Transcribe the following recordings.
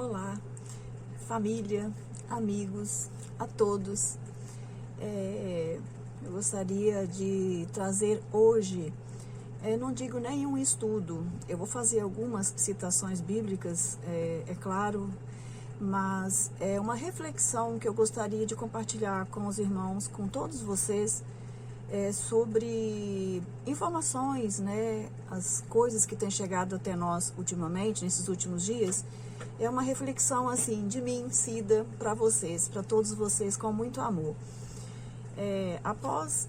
Olá, família, amigos, a todos. Eu gostaria de trazer hoje, não digo nenhum estudo, eu vou fazer algumas citações bíblicas, é claro, mas é uma reflexão que eu gostaria de compartilhar com os irmãos, com todos vocês, sobre informações, né, as coisas que têm chegado até nós ultimamente, nesses últimos dias. É uma reflexão assim de mim, Cida, para vocês, para todos vocês, com muito amor. Após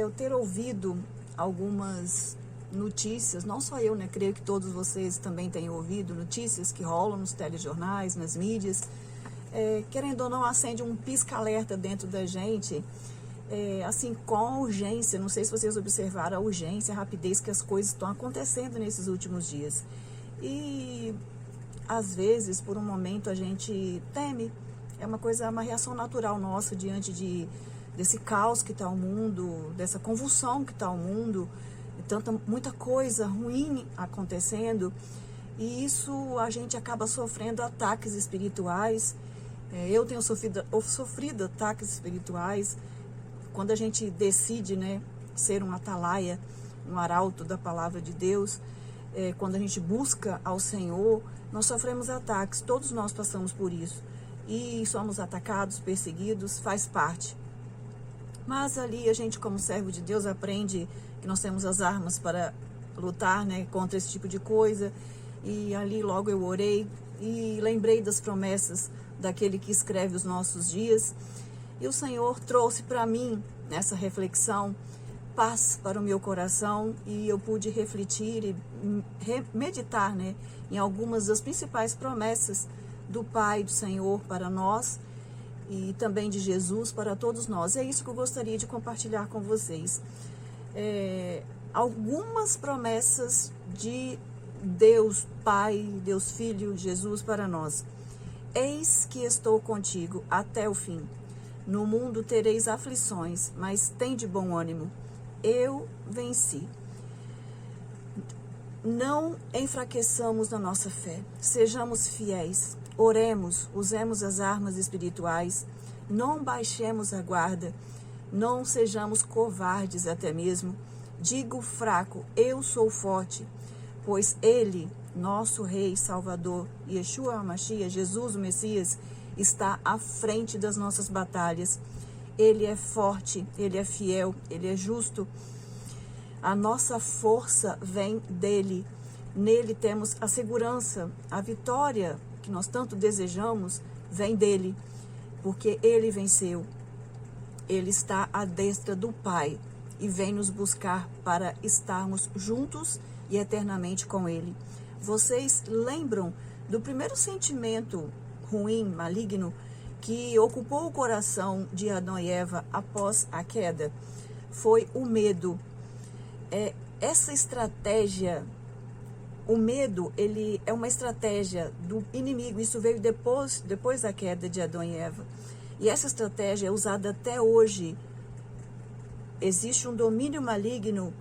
eu ter ouvido algumas notícias, não só eu, né, creio que todos vocês também têm ouvido notícias que rolam nos telejornais, nas mídias, querendo ou não, acende um pisca-alerta dentro da gente, assim, com urgência. Não sei se vocês observaram a urgência, a rapidez que as coisas estão acontecendo nesses últimos dias. E às vezes, por um momento, a gente teme. É uma reação natural nossa diante desse caos que está o mundo, dessa convulsão que está o mundo, muita coisa ruim acontecendo. E isso a gente acaba sofrendo ataques espirituais. Eu tenho sofrido ataques espirituais. Quando a gente decide, né, ser um atalaia, um arauto da palavra de Deus, quando a gente busca ao Senhor, nós sofremos ataques, todos nós passamos por isso. E somos atacados, perseguidos, faz parte. Mas ali a gente, como servo de Deus, aprende que nós temos as armas para lutar, né, contra esse tipo de coisa. E ali logo eu orei e lembrei das promessas daquele que escreve os nossos dias. E o Senhor trouxe para mim, nessa reflexão, paz para o meu coração, e eu pude refletir e meditar, né, em algumas das principais promessas do Pai, do Senhor para nós, e também de Jesus para todos nós. É isso que eu gostaria de compartilhar com vocês. Algumas promessas de Deus Pai, Deus Filho, Jesus para nós. Eis que estou contigo até o fim. No mundo tereis aflições, mas tende bom ânimo. Eu venci. Não enfraqueçamos na nossa fé. Sejamos fiéis. Oremos, usemos as armas espirituais. Não baixemos a guarda. Não sejamos covardes até mesmo. Digo fraco, eu sou forte. Pois Ele, nosso Rei Salvador, Yeshua HaMashiach, Jesus o Messias, está à frente das nossas batalhas. Ele é forte, Ele é fiel, Ele é justo. A nossa força vem dEle. Nele temos a segurança, a vitória que nós tanto desejamos vem dEle, porque Ele venceu. Ele está à destra do Pai e vem nos buscar para estarmos juntos e eternamente com Ele. Vocês lembram do primeiro sentimento ruim, maligno, que ocupou o coração de Adão e Eva após a queda? Foi o medo. Essa estratégia, o medo, ele é uma estratégia do inimigo. Isso veio depois da queda de Adão e Eva. E essa estratégia é usada até hoje. Existe um domínio maligno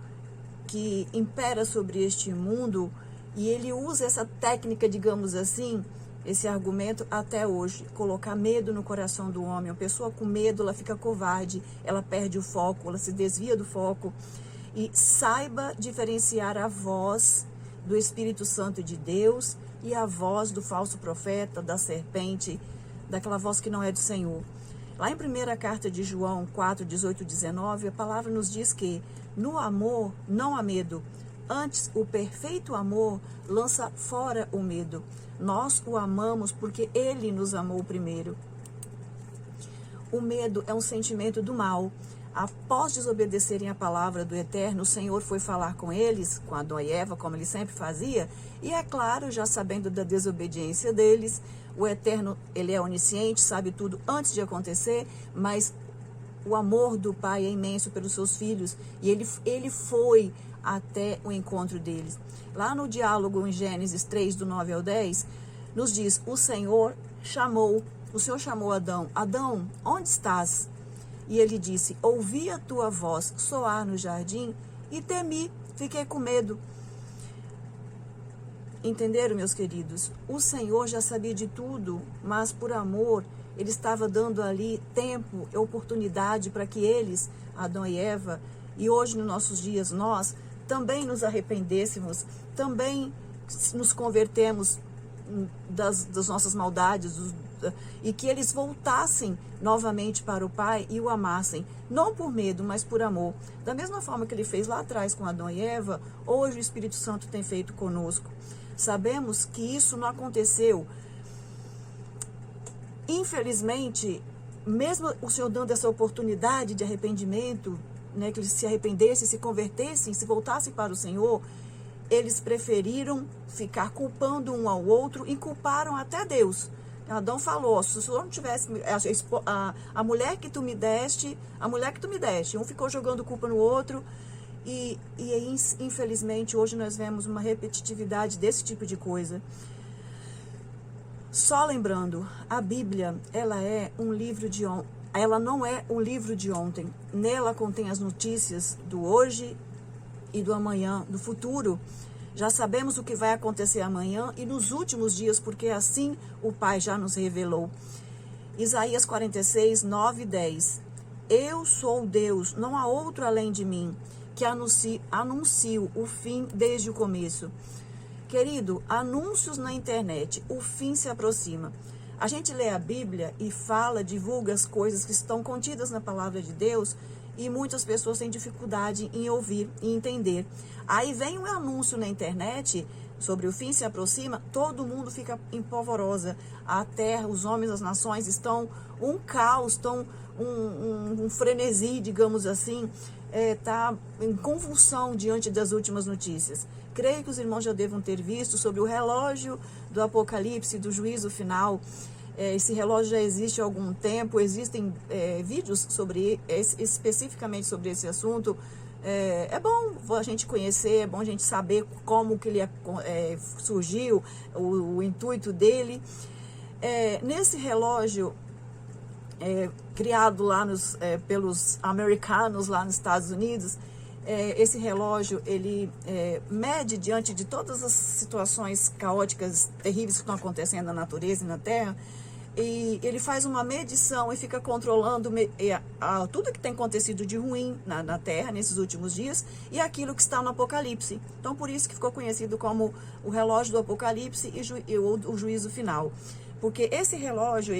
que impera sobre este mundo, e ele usa essa técnica, digamos assim, esse argumento até hoje, colocar medo no coração do homem. Uma pessoa com medo, ela fica covarde, ela perde o foco, ela se desvia do foco. E saiba diferenciar a voz do Espírito Santo de Deus e a voz do falso profeta, da serpente, daquela voz que não é do Senhor. Lá em 1ª carta de João 4, 18 e 19, a palavra nos diz que no amor não há medo. Antes, o perfeito amor lança fora o medo. Nós o amamos porque Ele nos amou primeiro. O medo é um sentimento do mal. Após desobedecerem a palavra do Eterno, o Senhor foi falar com eles, com Adão e Eva, como Ele sempre fazia. E é claro, já sabendo da desobediência deles, o Eterno, Ele é onisciente, sabe tudo antes de acontecer, mas o amor do Pai é imenso pelos seus filhos, e ele foi até o encontro deles. Lá no diálogo em Gênesis 3, do 9 ao 10, nos diz: o Senhor chamou Adão. Adão, onde estás? E ele disse: ouvi a tua voz soar no jardim e temi, fiquei com medo. Entenderam, meus queridos? O Senhor já sabia de tudo, mas por amor, Ele estava dando ali tempo e oportunidade para que eles, Adão e Eva, e hoje nos nossos dias nós, também nos arrependêssemos, também nos convertemos das nossas maldades, e que eles voltassem novamente para o Pai e o amassem, não por medo, mas por amor. Da mesma forma que Ele fez lá atrás com Adão e Eva, hoje o Espírito Santo tem feito conosco. Sabemos que isso não aconteceu. Infelizmente, mesmo o Senhor dando essa oportunidade de arrependimento, né, que eles se arrependessem, se convertessem, se voltassem para o Senhor, eles preferiram ficar culpando um ao outro e culparam até Deus. Adão falou, se o Senhor não tivesse, a mulher que tu me deste, um ficou jogando culpa no outro, e infelizmente hoje nós vemos uma repetitividade desse tipo de coisa. Só lembrando, a Bíblia, ela não é um livro de ontem. Nela contém as notícias do hoje e do amanhã, do futuro. Já sabemos o que vai acontecer amanhã e nos últimos dias, porque assim o Pai já nos revelou. Isaías 46, 9 e 10. Eu sou Deus, não há outro além de mim, que anuncio o fim desde o começo. Querido, anúncios na internet, o fim se aproxima. A gente lê a Bíblia e fala, divulga as coisas que estão contidas na palavra de Deus e muitas pessoas têm dificuldade em ouvir e entender. Aí vem um anúncio na internet sobre o fim se aproxima, todo mundo fica em polvorosa. A terra, os homens, as nações estão um caos, estão um frenesi, digamos assim, está em convulsão diante das últimas notícias. Creio que os irmãos já devam ter visto sobre o relógio do Apocalipse, do juízo final. Esse relógio já existe há algum tempo, existem vídeos especificamente sobre esse assunto. É bom a gente conhecer, é bom a gente saber como que ele surgiu, o intuito dele. Nesse relógio, criado lá pelos americanos lá nos Estados Unidos, esse relógio, ele mede diante de todas as situações caóticas, terríveis que estão acontecendo na natureza e na Terra, e ele faz uma medição e fica controlando tudo que tem acontecido de ruim na Terra nesses últimos dias e aquilo que está no Apocalipse. Então, por isso que ficou conhecido como o relógio do Apocalipse e o juízo final. Porque esse relógio,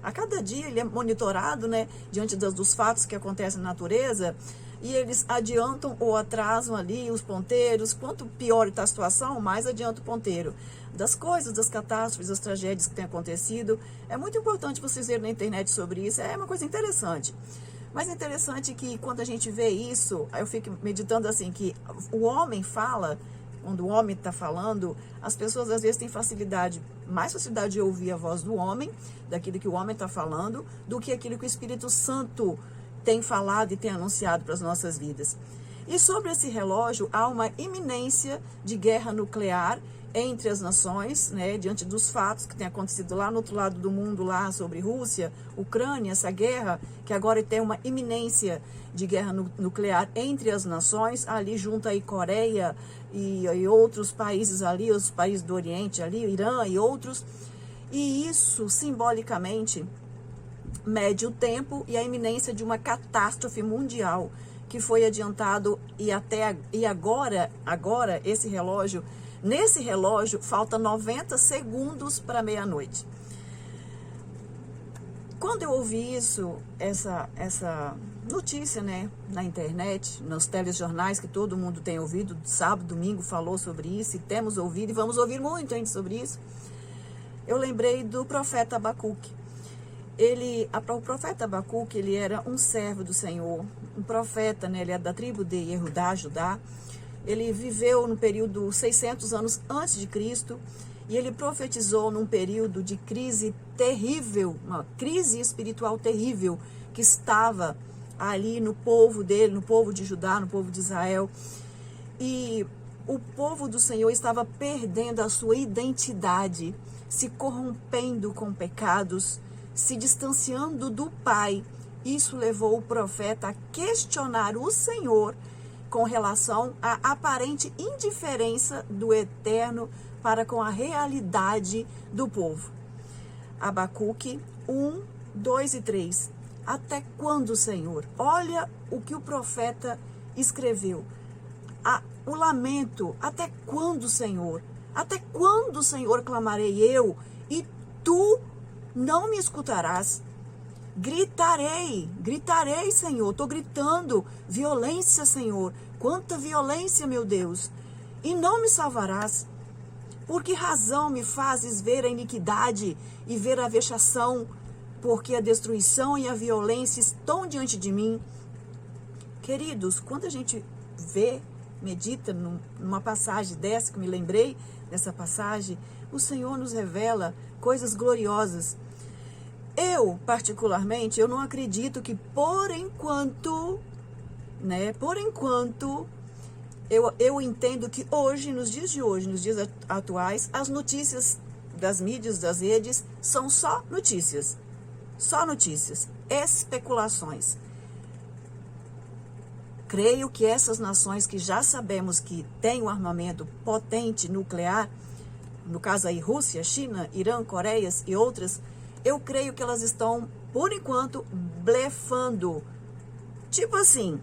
a cada dia ele é monitorado, né, diante dos fatos que acontecem na natureza, e eles adiantam ou atrasam ali os ponteiros. Quanto pior está a situação, mais adianta o ponteiro das coisas, das catástrofes, das tragédias que têm acontecido. É muito importante vocês verem na internet sobre isso, é uma coisa interessante. Mas é interessante que quando a gente vê isso, eu fico meditando assim, que o homem fala, quando o homem está falando, as pessoas às vezes têm mais facilidade de ouvir a voz do homem, daquilo que o homem está falando, do que aquilo que o Espírito Santo tem falado e tem anunciado para as nossas vidas. E sobre esse relógio, há uma iminência de guerra nuclear entre as nações, né, diante dos fatos que tem acontecido lá no outro lado do mundo, lá sobre Rússia, Ucrânia, essa guerra, que agora tem uma iminência de guerra nuclear entre as nações, ali junto aí Coreia e outros países ali, os países do Oriente ali, Irã e outros, e isso simbolicamente mede o tempo e a iminência de uma catástrofe mundial que foi adiantado e agora nesse relógio falta 90 segundos para meia-noite. Quando eu ouvi essa notícia, né, na internet, nos telejornais que todo mundo tem ouvido, sábado, domingo falou sobre isso, e temos ouvido e vamos ouvir muito ainda sobre isso, eu lembrei do profeta Abacuque. O profeta Abacuque, ele era um servo do Senhor, um profeta, né, ele é da tribo de Judá. Ele viveu no período 600 anos antes de Cristo e ele profetizou num período de crise terrível, uma crise espiritual terrível que estava ali no povo dele, no povo de Judá, no povo de Israel. E o povo do Senhor estava perdendo a sua identidade, se corrompendo com pecados, se distanciando do Pai. Isso levou o profeta a questionar o Senhor com relação à aparente indiferença do Eterno para com a realidade do povo. Abacuque 1, 2 e 3. Até quando, Senhor? Olha o que o profeta escreveu. O lamento. Até quando, Senhor? Até quando, Senhor, clamarei eu e tu não me escutarás? Gritarei, Senhor. Estou gritando. Violência, Senhor. Quanta violência, meu Deus. E não me salvarás. Por que razão me fazes ver a iniquidade e ver a vexação? Porque a destruição e a violência estão diante de mim. Queridos, quando a gente medita numa passagem dessa, que me lembrei dessa passagem, o Senhor nos revela coisas gloriosas. Eu, particularmente, eu não acredito que por enquanto, eu entendo que hoje, nos dias de hoje, nos dias atuais, as notícias das mídias, das redes, são só notícias, especulações. Creio que essas nações que já sabemos que têm um armamento potente nuclear, no caso aí Rússia, China, Irã, Coreia e outras, eu creio que elas estão, por enquanto, blefando. Tipo assim,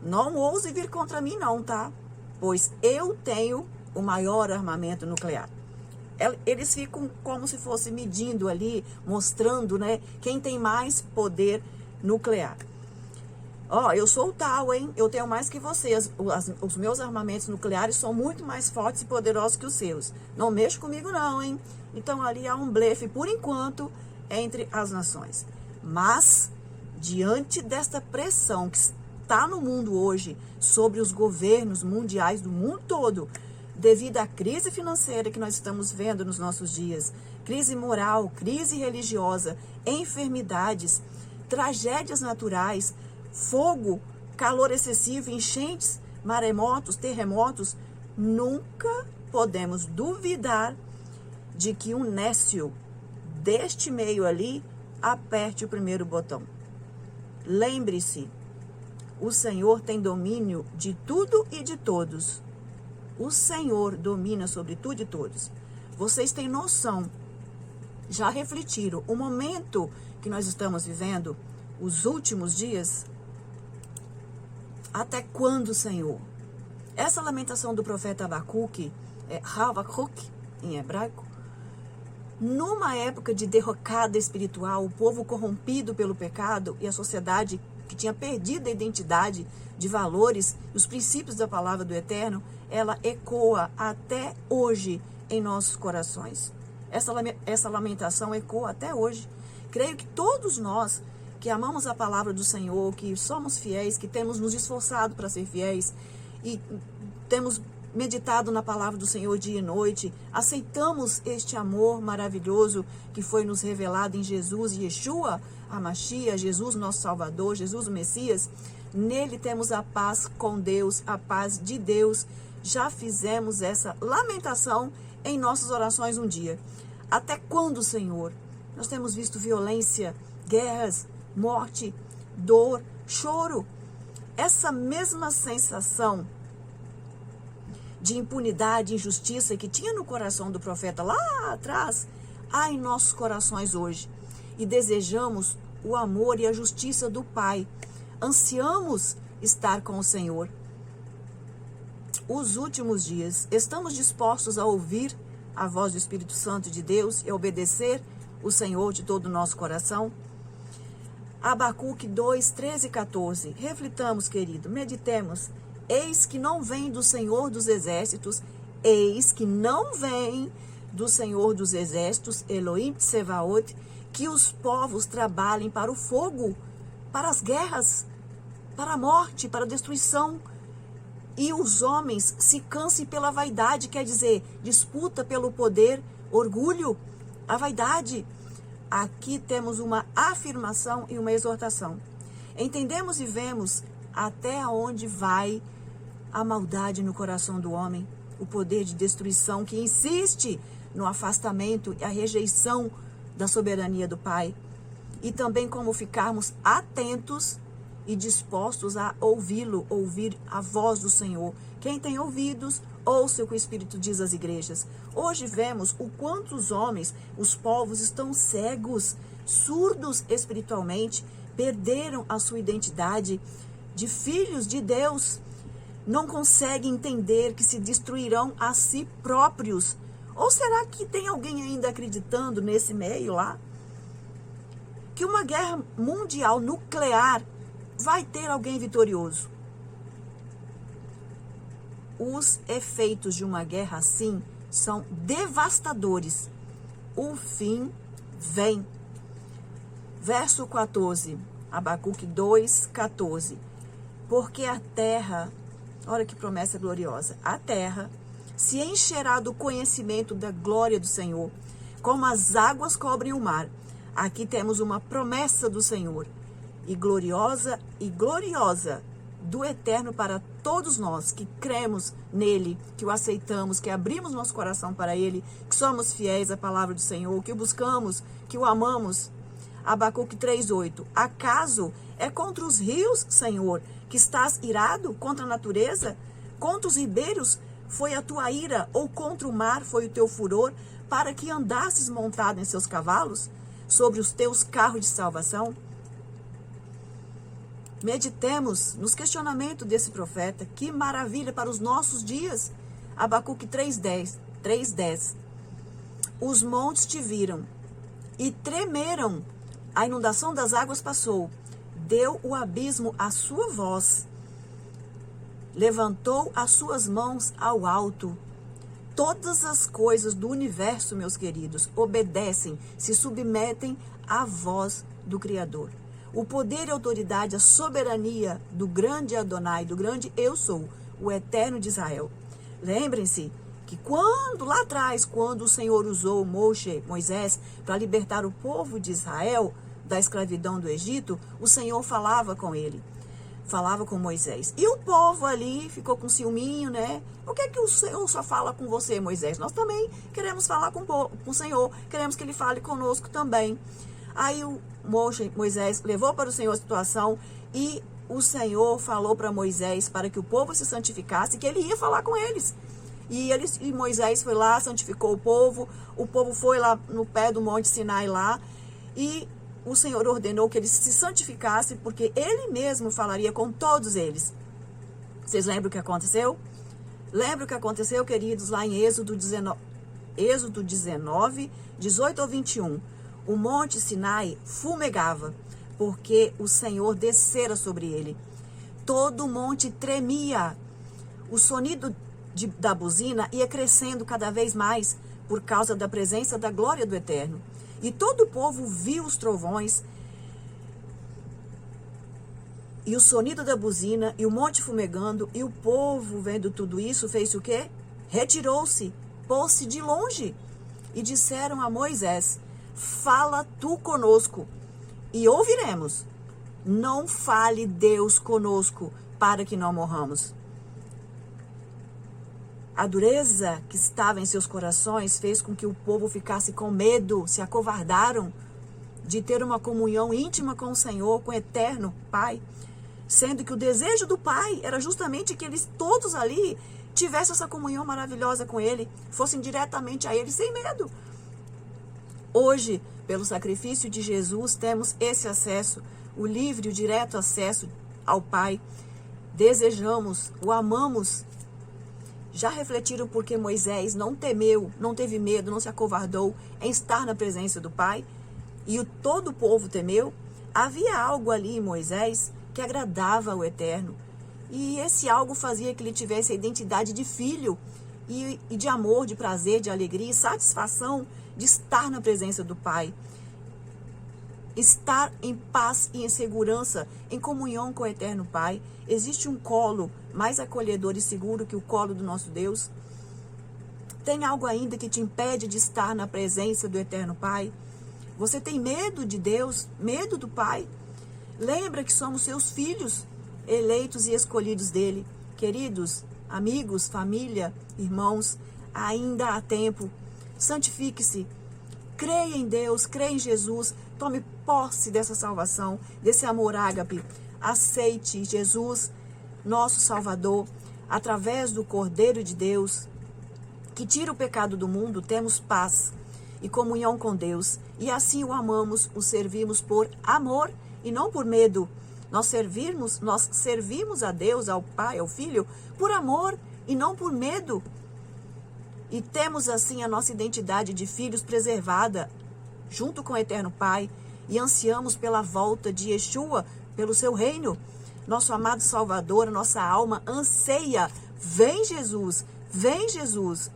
não ouse vir contra mim não, tá? Pois eu tenho o maior armamento nuclear. Eles ficam como se fosse medindo ali, mostrando, quem tem mais poder nuclear. Eu sou o tal, hein? Eu tenho mais que vocês. Os meus armamentos nucleares são muito mais fortes e poderosos que os seus. Não mexa comigo não, hein? Então ali há um blefe, por enquanto, entre as nações. Mas, diante desta pressão que está no mundo hoje, sobre os governos mundiais do mundo todo, devido à crise financeira que nós estamos vendo nos nossos dias, crise moral, crise religiosa, enfermidades, tragédias naturais, fogo, calor excessivo, enchentes, maremotos, terremotos, nunca podemos duvidar de que um nécio deste meio ali aperte o primeiro botão. Lembre-se, o Senhor tem domínio de tudo e de todos. O Senhor domina sobre tudo e todos. Vocês têm noção, já refletiram, o momento que nós estamos vivendo, os últimos dias? Até quando, Senhor? Essa lamentação do profeta Abacuque, Habacuc, em hebraico, numa época de derrocada espiritual, o povo corrompido pelo pecado e a sociedade que tinha perdido a identidade de valores, os princípios da palavra do Eterno, ela ecoa até hoje em nossos corações. Essa lamentação ecoa até hoje. Creio que todos nós que amamos a palavra do Senhor, que somos fiéis, que temos nos esforçado para ser fiéis e temos meditado na palavra do Senhor dia e noite, aceitamos este amor maravilhoso que foi nos revelado em Jesus, Yeshua, a Mashiach, Jesus nosso Salvador, Jesus o Messias. Nele temos a paz com Deus, a paz de Deus. Já fizemos essa lamentação em nossas orações um dia. Até quando, Senhor? Nós temos visto violência, guerras, morte, dor, choro. Essa mesma sensação de impunidade, injustiça que tinha no coração do profeta lá atrás, há em nossos corações hoje. E desejamos o amor e a justiça do Pai. Ansiamos estar com o Senhor. Os últimos dias, estamos dispostos a ouvir a voz do Espírito Santo de Deus e a obedecer o Senhor de todo o nosso coração? Abacuque 2, 13 e 14. Reflitamos, querido, meditemos. Eis que não vem do Senhor dos Exércitos, eis que não vem do Senhor dos Exércitos, Elohim Tsevaot, que os povos trabalhem para o fogo, para as guerras, para a morte, para a destruição. E os homens se cansem pela vaidade, quer dizer, disputa pelo poder, orgulho, a vaidade. Aqui temos uma afirmação e uma exortação. Entendemos e vemos até onde vai a maldade no coração do homem, o poder de destruição que insiste no afastamento e a rejeição da soberania do Pai. E também como ficarmos atentos e dispostos a ouvi-lo, ouvir a voz do Senhor. Quem tem ouvidos, ouça o que o Espírito diz às igrejas. Hoje vemos o quanto os homens, os povos estão cegos, surdos espiritualmente, perderam a sua identidade de filhos de Deus. Não conseguem entender que se destruirão a si próprios. Ou será que tem alguém ainda acreditando nesse meio lá? Que uma guerra mundial nuclear vai ter alguém vitorioso. Os efeitos de uma guerra assim são devastadores. O fim vem. Verso 14, Abacuque 2, 14. Porque a terra, olha que promessa gloriosa, a terra se encherá do conhecimento da glória do Senhor, como as águas cobrem o mar. Aqui temos uma promessa do Senhor, e gloriosa do Eterno para todos nós que cremos nele, que o aceitamos, que abrimos nosso coração para ele, que somos fiéis à palavra do Senhor, que o buscamos, que o amamos. Abacuque 3:8. Acaso é contra os rios, Senhor, que estás irado, contra a natureza? Contra os ribeiros foi a tua ira, ou contra o mar foi o teu furor, para que andasses montado em seus cavalos, sobre os teus carros de salvação? Meditemos nos questionamentos desse profeta. Que maravilha para os nossos dias. Abacuque 3:10. Os montes te viram e tremeram. A inundação das águas passou. Deu o abismo a sua voz. Levantou as suas mãos ao alto. Todas as coisas do universo, meus queridos, obedecem, se submetem à voz do Criador. O poder e a autoridade, a soberania do grande Adonai, do grande Eu Sou, o Eterno de Israel. Lembrem-se que lá atrás, quando o Senhor usou Moisés, para libertar o povo de Israel da escravidão do Egito, o Senhor falava com ele, falava com Moisés. E o povo ali ficou com ciúminho, né? Por que o Senhor só fala com você, Moisés? Nós também queremos falar com o Senhor, queremos que ele fale conosco também. Aí Moisés levou para o Senhor a situação e o Senhor falou para Moisés para que o povo se santificasse, que ele ia falar com eles. E Moisés foi lá, santificou o povo foi lá no pé do Monte Sinai lá, e o Senhor ordenou que eles se santificassem, porque ele mesmo falaria com todos eles. Vocês lembram o que aconteceu? Lembra o que aconteceu, queridos, lá em Êxodo 19, 18 ao 21. O Monte Sinai fumegava, porque o Senhor descera sobre ele. Todo o monte tremia. O sonido da buzina ia crescendo cada vez mais por causa da presença da glória do Eterno. E todo o povo viu os trovões e o sonido da buzina e o monte fumegando. E o povo, vendo tudo isso, fez o quê? Retirou-se, pôs-se de longe. E disseram a Moisés: fala tu conosco e ouviremos. Não fale Deus conosco para que não morramos. A dureza que estava em seus corações fez com que o povo ficasse com medo, se acovardaram de ter uma comunhão íntima com o Senhor, com o Eterno Pai, sendo que o desejo do Pai era justamente que eles todos ali tivessem essa comunhão maravilhosa com Ele, fossem diretamente a Ele sem medo. Hoje, pelo sacrifício de Jesus, temos esse acesso, o livre e o direto acesso ao Pai. Desejamos, o amamos. Já refletiram por que Moisés não temeu, não teve medo, não se acovardou em estar na presença do Pai? E todo o povo temeu? Havia algo ali em Moisés que agradava ao Eterno. E esse algo fazia que ele tivesse a identidade de filho e de amor, de prazer, de alegria e satisfação de estar na presença do Pai. Estar em paz e em segurança, em comunhão com o Eterno Pai. Existe um colo mais acolhedor e seguro que o colo do nosso Deus? Tem algo ainda que te impede de estar na presença do Eterno Pai? Você tem medo de Deus? Medo do Pai? Lembra que somos seus filhos, eleitos e escolhidos dele. Queridos, amigos, família, irmãos, ainda há tempo. Santifique-se. Creia em Deus, creia em Jesus. Tome posse dessa salvação, desse amor ágape. aceite Jesus, nosso Salvador, através do Cordeiro de Deus, que tira o pecado do mundo, temos paz e comunhão com Deus. E assim o amamos, o servimos por amor e não por medo. Nós servimos a Deus, ao Pai, ao Filho, por amor e não por medo. E temos assim a nossa identidade de filhos preservada, junto com o Eterno Pai, e ansiamos pela volta de Yeshua, pelo seu reino. Nosso amado Salvador, a nossa alma anseia. Vem Jesus, vem Jesus.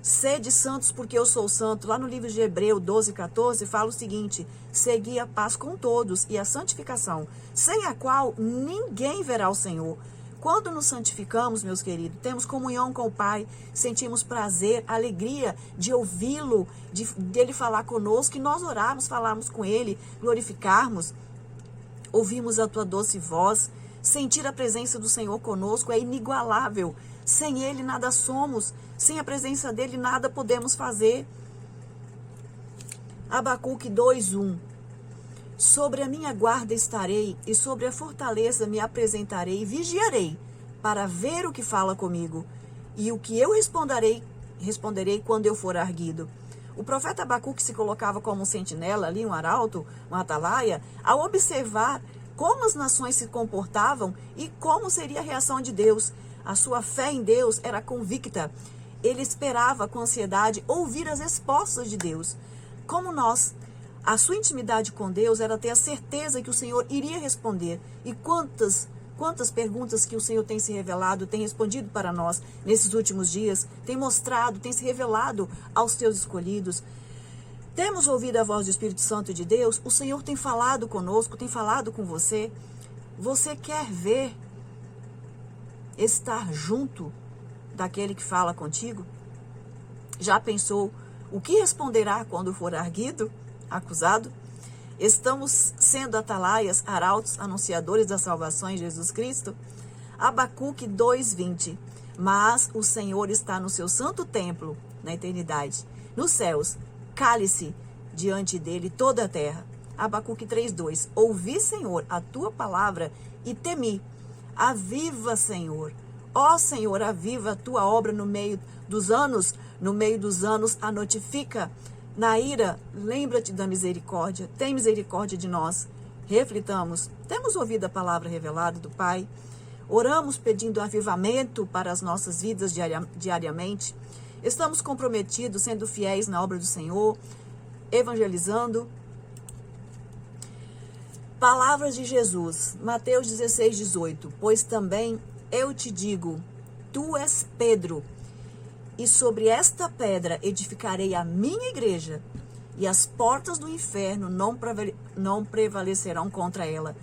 Sede santos porque eu sou santo. Lá no livro de Hebreu 12:14 fala o seguinte: segui a paz com todos e a santificação, sem a qual ninguém verá o Senhor. Quando nos santificamos, meus queridos, temos comunhão com o Pai, sentimos prazer, alegria de ouvi-lo, dele falar conosco, e nós orarmos, falarmos com ele, glorificarmos, ouvimos a tua doce voz. Sentir a presença do Senhor conosco é inigualável. Sem ele nada somos, sem a presença dele nada podemos fazer. Abacuque 2:1. Sobre a minha guarda estarei, e sobre a fortaleza me apresentarei e vigiarei, para ver o que fala comigo, e o que eu responderei quando eu for arguido. O profeta Abacuque se colocava como um sentinela ali, um arauto, um atalaia, ao observar como as nações se comportavam e como seria a reação de Deus. A sua fé em Deus era convicta. Ele esperava com ansiedade ouvir as respostas de Deus. Como nós, a sua intimidade com Deus era ter a certeza que o Senhor iria responder. E quantas perguntas que o Senhor tem se revelado, tem respondido para nós nesses últimos dias, tem mostrado, tem se revelado aos teus escolhidos. Temos ouvido a voz do Espírito Santo de Deus, o Senhor tem falado conosco, tem falado com você. Você quer ver estar junto daquele que fala contigo? Já pensou o que responderá quando for arguido, acusado? Estamos sendo atalaias, arautos, anunciadores da salvação em Jesus Cristo? Abacuque 2:20. Mas o Senhor está no seu santo templo, na eternidade, nos céus. Cale-se diante dele toda a terra. Abacuque 3:2. Ouvi, Senhor, a tua palavra e temi. Aviva, Senhor. Ó Senhor, aviva a tua obra no meio dos anos a notifica. Na ira, lembra-te da misericórdia. Tem misericórdia de nós. Reflitamos. Temos ouvido a palavra revelada do Pai. Oramos pedindo avivamento para as nossas vidas diariamente. Estamos comprometidos, sendo fiéis na obra do Senhor, evangelizando. Palavras de Jesus, Mateus 16:18. Pois também eu te digo, tu és Pedro, e sobre esta pedra edificarei a minha igreja, e as portas do inferno não prevalecerão contra ela.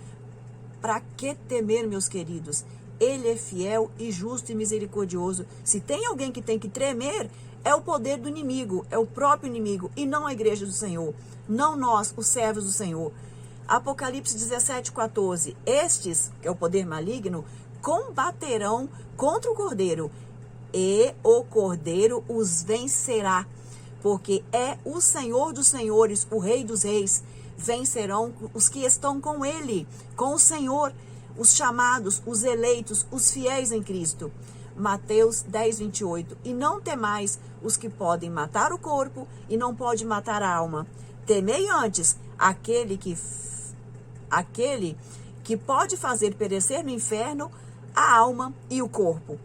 Para que temer, meus queridos? Ele é fiel e justo e misericordioso. Se tem alguém que tem que tremer, é o poder do inimigo, é o próprio inimigo, e não a igreja do Senhor, não nós, os servos do Senhor. Apocalipse 17:14. Estes, que é o poder maligno, combaterão contra o Cordeiro, e o Cordeiro os vencerá, porque é o Senhor dos senhores, o Rei dos reis. Vencerão os que estão com ele, com o Senhor, os chamados, os eleitos, os fiéis em Cristo. Mateus 10:28. E não temais os que podem matar o corpo e não pode matar a alma. Temei antes aquele que pode fazer perecer no inferno a alma e o corpo.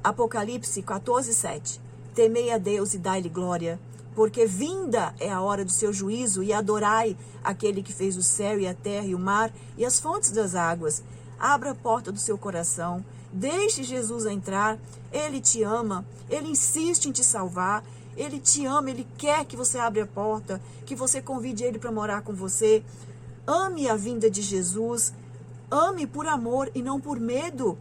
Apocalipse 14:7. Temei a Deus e dai-lhe glória, porque vinda é a hora do seu juízo, e adorai aquele que fez o céu e a terra e o mar e as fontes das águas. Abra a porta do seu coração, deixe Jesus entrar. Ele te ama, ele insiste em te salvar, ele te ama, ele quer que você abra a porta, que você convide ele para morar com você. Ame a vinda de Jesus, ame por amor e não por medo.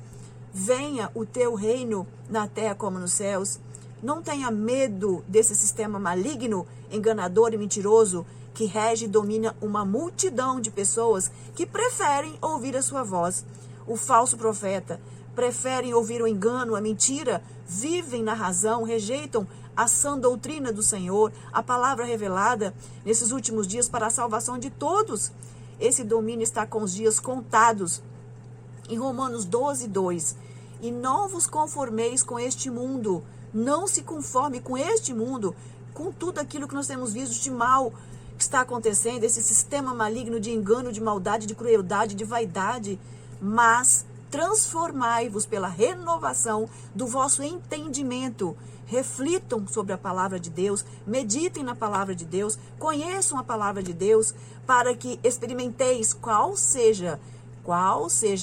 Venha o teu reino na terra como nos céus. Não tenha medo desse sistema maligno, enganador e mentiroso que rege e domina uma multidão de pessoas que preferem ouvir a sua voz. O falso profeta preferem ouvir o engano, a mentira, vivem na razão, rejeitam a sã doutrina do Senhor, a palavra revelada nesses últimos dias para a salvação de todos. esse domínio está com os dias contados. Em Romanos 12, 2. E não vos conformeis com este mundo. Não se conforme com este mundo, com tudo aquilo que nós temos visto de mal que está acontecendo, esse sistema maligno de engano, de maldade, de crueldade, de vaidade. Mas transformai-vos pela renovação do vosso entendimento. Reflitam sobre a palavra de Deus, meditem na palavra de Deus, conheçam a palavra de Deus, para que experimenteis qual seja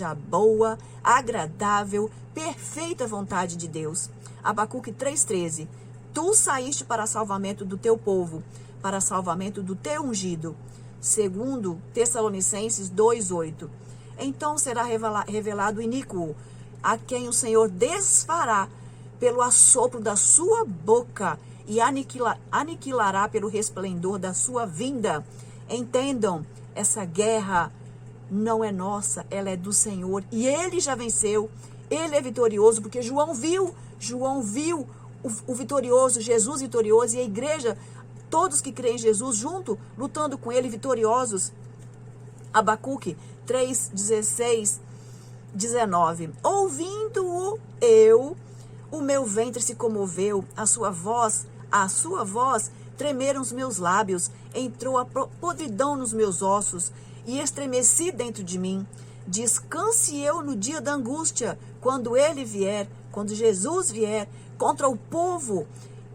a boa, agradável, perfeita vontade de Deus. Abacuque 3,13. Tu saíste para salvamento do teu povo, para salvamento do teu ungido. Segundo Tessalonicenses 2,8. Então será revelado o iníquo, a quem o Senhor desfará pelo assopro da sua boca e aniquilará pelo resplendor da sua vinda. Entendam, essa guerra não é nossa, ela é do Senhor. E Ele já venceu, Ele é vitorioso, porque João viu o vitorioso, Jesus vitorioso, e a igreja, todos que creem em Jesus junto, lutando com Ele, vitoriosos. Abacuque 3:16, 19. Ouvindo-o eu, o meu ventre se comoveu, a sua voz tremeram os meus lábios, entrou a podridão nos meus ossos, e estremeci dentro de mim. Descanse eu no dia da angústia, quando ele vier, quando Jesus vier, contra o povo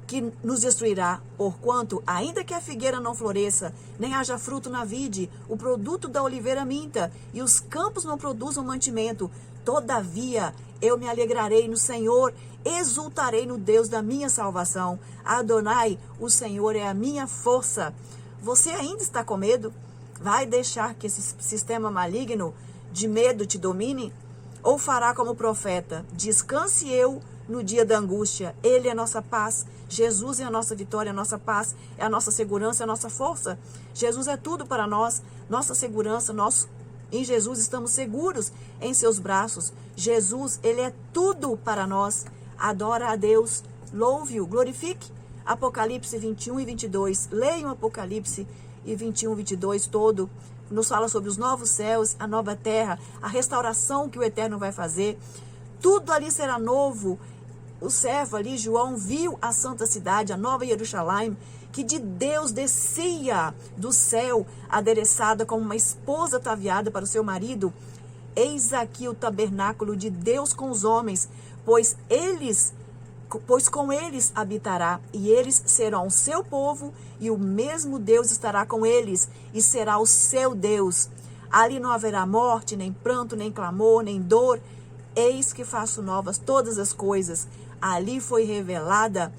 que nos destruirá, porquanto, ainda que a figueira não floresça, nem haja fruto na vide, o produto da oliveira minta, e os campos não produzam mantimento, todavia eu me alegrarei no Senhor, exultarei no Deus da minha salvação. Adonai, o Senhor é a minha força. Você ainda está com medo? Vai deixar que esse sistema maligno de medo te domine? Ou fará como o profeta? Descanse eu no dia da angústia. Ele é a nossa paz. Jesus é a nossa vitória, a nossa paz, é a nossa segurança, a nossa força. Jesus é tudo para nós, nossa segurança, em Jesus estamos seguros em seus braços. Jesus, Ele é tudo para nós. Adora a Deus, louve-o, glorifique. Apocalipse 21 e 22. Leiam Apocalipse 21, 22 todo. Nos fala sobre os novos céus, a nova terra, a restauração que o Eterno vai fazer. Tudo ali será novo. O servo ali, João, viu a santa cidade, a nova Jerusalém, que de Deus descia do céu, adereçada como uma esposa ataviada para o seu marido. Eis aqui o tabernáculo de Deus com os homens, pois com eles habitará, e eles serão o seu povo, e o mesmo Deus estará com eles, e será o seu Deus. Ali não haverá morte, nem pranto, nem clamor, nem dor. Eis que faço novas todas as coisas. Ali foi revelada.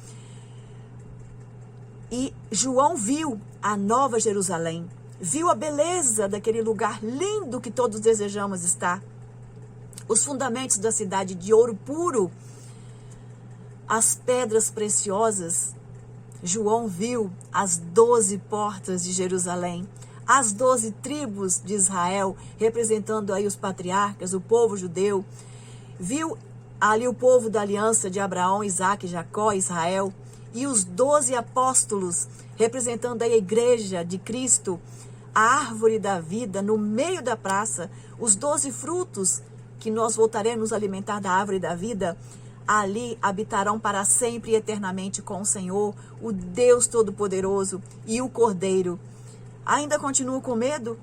E João viu a nova Jerusalém, viu a beleza daquele lugar lindo que todos desejamos estar. Os fundamentos da cidade de ouro puro, as pedras preciosas. João viu as 12 portas de Jerusalém, as 12 tribos de Israel, representando aí os patriarcas, o povo judeu. Viu ali o povo da aliança de Abraão, Isaque, Jacó, Israel, e os 12 apóstolos, representando a igreja de Cristo, a árvore da vida no meio da praça, os 12 frutos que nós voltaremos a alimentar da árvore da vida. Ali habitarão para sempre e eternamente com o Senhor, o Deus Todo-Poderoso e o Cordeiro. Ainda continua com medo?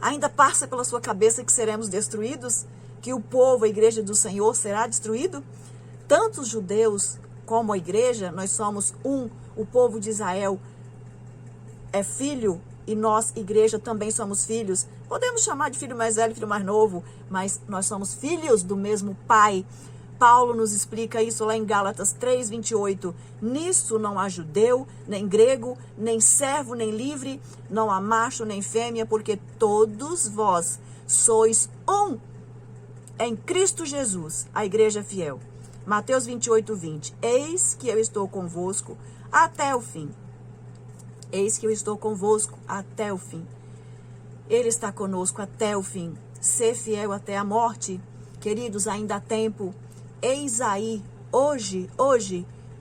Ainda passa pela sua cabeça que seremos destruídos? Que o povo, a igreja do Senhor, será destruído? Tanto os judeus como a igreja, nós somos um. O povo de Israel é filho e nós, igreja, também somos filhos. Podemos chamar de filho mais velho, filho mais novo, mas nós somos filhos do mesmo Pai. Paulo nos explica isso lá em Gálatas 3:28. Nisso não há judeu, nem grego, nem servo, nem livre, não há macho, nem fêmea, porque todos vós sois um em Cristo Jesus, a igreja fiel. Mateus 28:20. Eis que eu estou convosco até o fim. Eis que eu estou convosco até o fim. Ele está conosco até o fim. Ser fiel até a morte. Queridos, ainda há tempo. Eis aí, hoje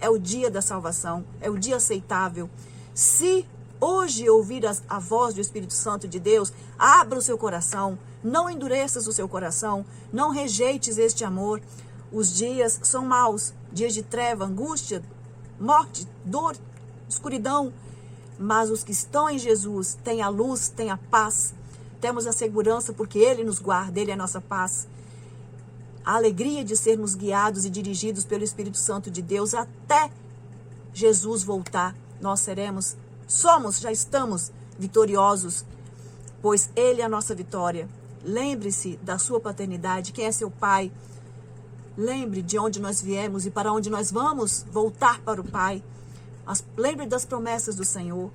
é o dia da salvação, é o dia aceitável. Se hoje ouvir a voz do Espírito Santo de Deus, abra o seu coração, não endureças o seu coração, não rejeites este amor. Os dias são maus, dias de treva, angústia, morte, dor, escuridão, mas os que estão em Jesus têm a luz, têm a paz, temos a segurança porque Ele nos guarda, Ele é a nossa paz. A alegria de sermos guiados e dirigidos pelo Espírito Santo de Deus até Jesus voltar. Nós já estamos vitoriosos, pois Ele é a nossa vitória. Lembre-se da sua paternidade, quem é seu pai. Lembre de onde nós viemos e para onde nós vamos voltar para o Pai. Lembre das promessas do Senhor.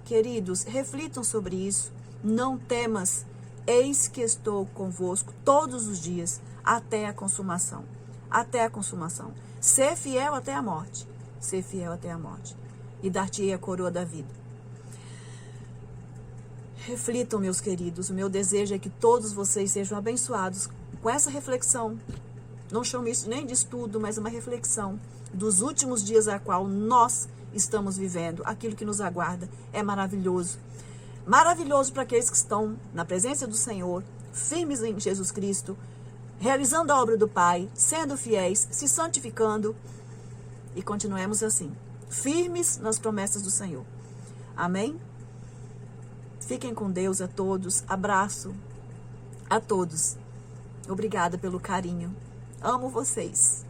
Queridos, reflitam sobre isso. Não temas, eis que estou convosco todos os dias, até a consumação. Até a consumação. Ser fiel até a morte. Ser fiel até a morte. E dar-te-ei a coroa da vida. Reflitam, meus queridos. O meu desejo é que todos vocês sejam abençoados com essa reflexão. Não chamo isso nem de estudo, mas uma reflexão dos últimos dias a qual nós estamos vivendo. Aquilo que nos aguarda é maravilhoso. Maravilhoso para aqueles que estão na presença do Senhor, firmes em Jesus Cristo, realizando a obra do Pai, sendo fiéis, se santificando, e continuemos assim, firmes nas promessas do Senhor. Amém? Fiquem com Deus a todos. Abraço a todos. Obrigada pelo carinho. Amo vocês.